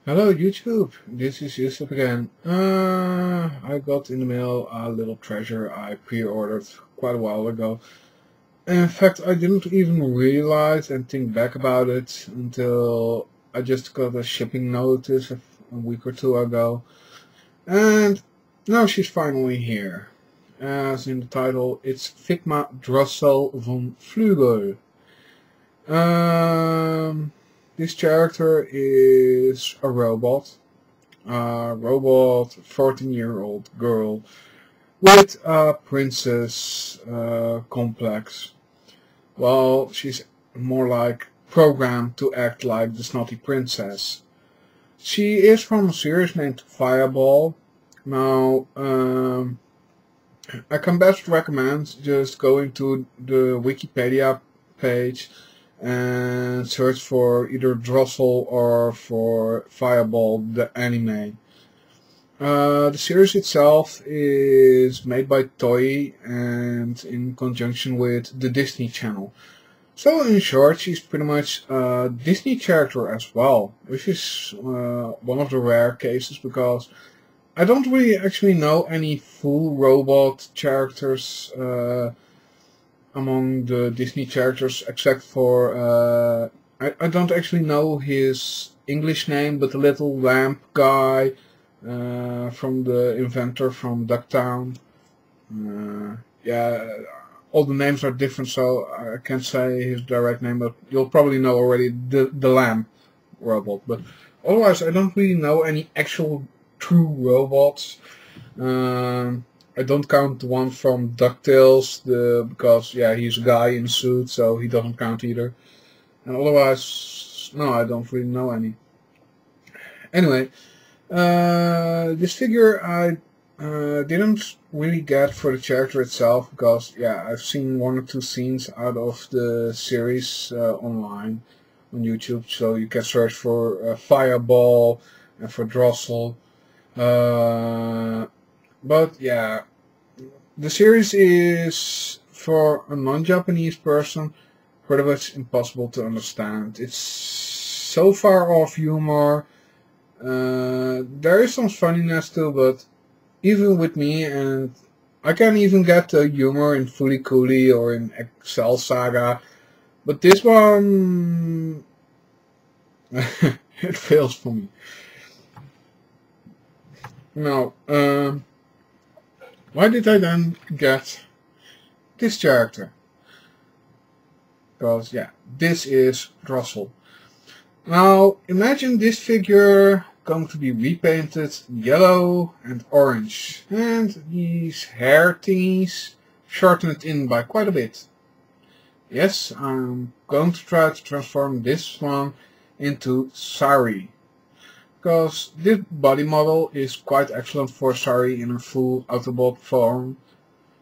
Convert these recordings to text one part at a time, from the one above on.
Hello YouTube, this is Eucep again. I got in the mail a little treasure I pre-ordered quite a while ago. In fact, I didn't even realize and think back about it until I just got a shipping notice a week or two ago. And now she's finally here. As in the title, it's Figma Drossel von Flügel. Um, this character is a robot. 14-year-old girl with a princess complex. Well, she's more like programmed to act like the snotty princess. She is from a series named Fireball. Now, I can best recommend just going to the Wikipedia page and search for either Drossel or for Fireball, the anime. The series itself is made by Toei and in conjunction with the Disney Channel. So in short, she's pretty much a Disney character as well, which is one of the rare cases because I don't really actually know any full robot characters among the Disney characters, except for I don't actually know his English name, but the little lamp guy from the inventor from Ducktown. Yeah, all the names are different, so I can't say his direct name, but you'll probably know already the lamp robot. But otherwise, I don't really know any actual true robots. I don't count the one from DuckTales, because yeah, he's a guy in a suit, so he doesn't count either. And otherwise, no, I don't really know any. Anyway, this figure I didn't really get for the character itself because yeah, I've seen one or two scenes out of the series online on YouTube, so you can search for Fireball and for Drossel. But yeah, the series is, for a non-Japanese person, pretty much impossible to understand. It's so far off humor. There is some funniness too, but even with me, and I can't even get the humor in Fully Cooley or in Excel Saga, but this one, it fails for me. Now, why did I then get this character? Because, yeah, this is Drossel. Now, imagine this figure going to be repainted yellow and orange, and these hair thingies shortened in by quite a bit. Yes, I'm going to try to transform this one into Sari, because this body model is quite excellent for Sari in a full Autobot form.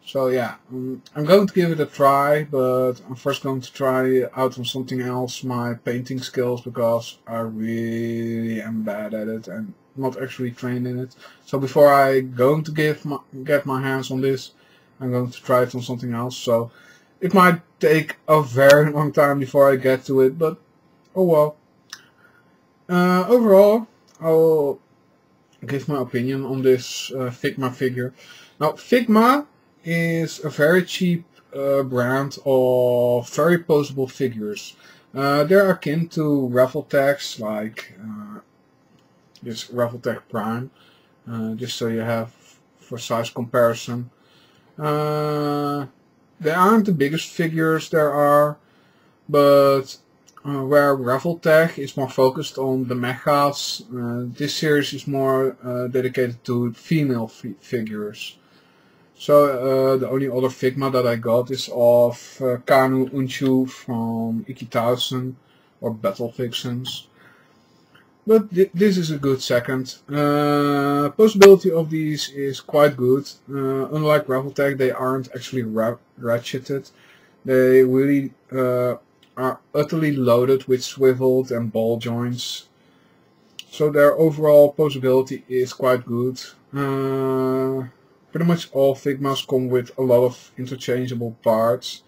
So yeah, I'm going to give it a try, but I'm first going to try out on something else, my painting skills, because I really am bad at it and not actually trained in it. So before I going to get my hands on this, I'm going to try it on something else. So it might take a very long time before I get to it, but oh well. Overall, I'll give my opinion on this Figma figure. Now, Figma is a very cheap brand of very posable figures. They're akin to Raveltechs, like this Raveltech Prime, just so you have for size comparison. They aren't the biggest figures there are, but where Raveltech is more focused on the mechas, this series is more dedicated to female figures. So the only other Figma that I got is of Kanu Unchu from Iki-1000 or Battle Vixens. But this is a good second. Possibility of these is quite good. Unlike Raveltech, they aren't actually ratcheted. They really are utterly loaded with swiveled and ball joints. So their overall posability is quite good. Pretty much all Figmas come with a lot of interchangeable parts.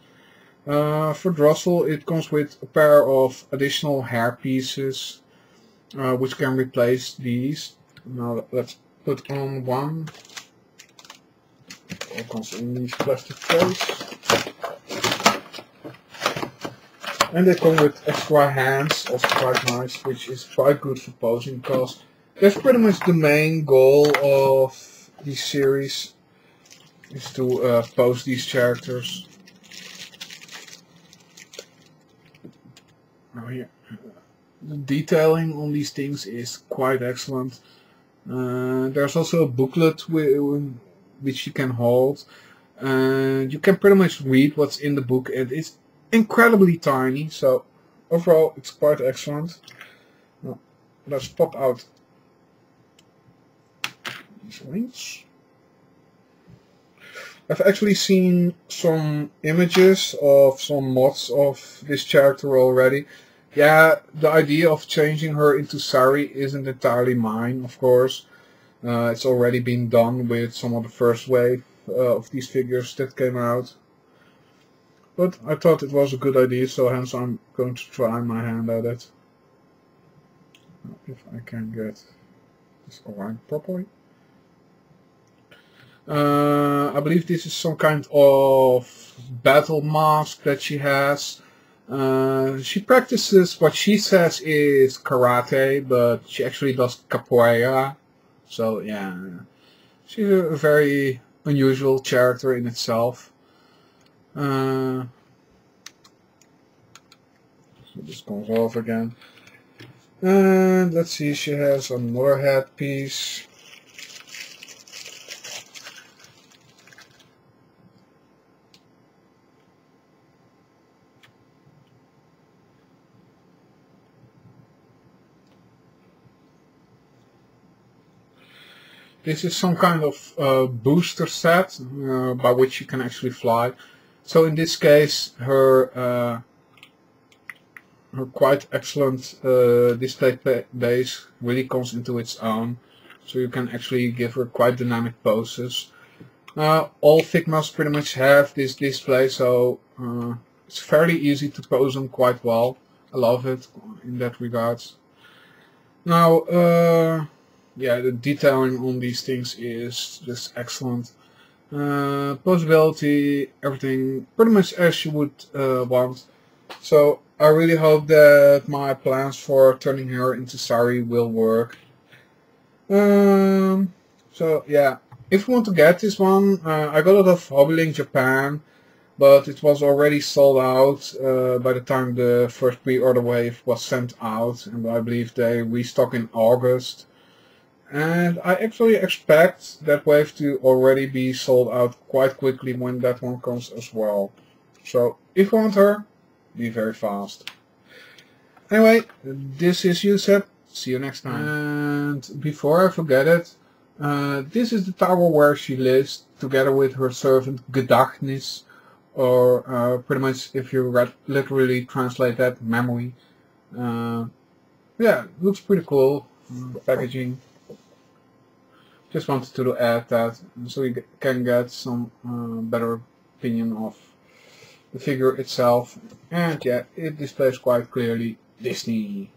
For Drossel, it comes with a pair of additional hair pieces. which can replace these. Now let's put on one. All comes in these plastic trays. And they come with extra hands, also quite nice, which is quite good for posing, because that's pretty much the main goal of this series, is to pose these characters. Oh, here. The detailing on these things is quite excellent. There's also a booklet which you can hold, and you can pretty much read what's in the book, and it's incredibly tiny, so overall it's quite excellent. Now, let's pop out these links. I've actually seen some images of some mods of this character already. Yeah, the idea of changing her into Sari isn't entirely mine, of course. It's already been done with some of the first wave of these figures that came out. But I thought it was a good idea, so hence I'm going to try my hand at it. If I can get this aligned properly. I believe this is some kind of battle mask that she has. She practices what she says is karate, but she actually does capoeira. So yeah, she's a very unusual character in itself. So this comes off again. And let's see, she has another headpiece. This is some kind of booster set by which you can actually fly. So in this case, her quite excellent display base really comes into its own. So you can actually give her quite dynamic poses. All Figmas pretty much have this display, so it's fairly easy to pose them quite well. I love it in that regards. Now, yeah, the detailing on these things is just excellent. Posability, everything pretty much as you would want. So I really hope that my plans for turning her into Sari will work. So yeah, if you want to get this one, I got it off Hobbylink Japan, but it was already sold out by the time the first pre-order wave was sent out, and I believe they restock in August. And I actually expect that wave to already be sold out quite quickly when that one comes as well. So if you want her, be very fast. Anyway, this is Eucep. See you next time. And before I forget it, this is the tower where she lives together with her servant Gedächtnis, or pretty much if you literally translate that, memory. Yeah, looks pretty cool. Packaging. Just wanted to add that so you can get some better opinion of the figure itself. And yeah, it displays quite clearly Disney.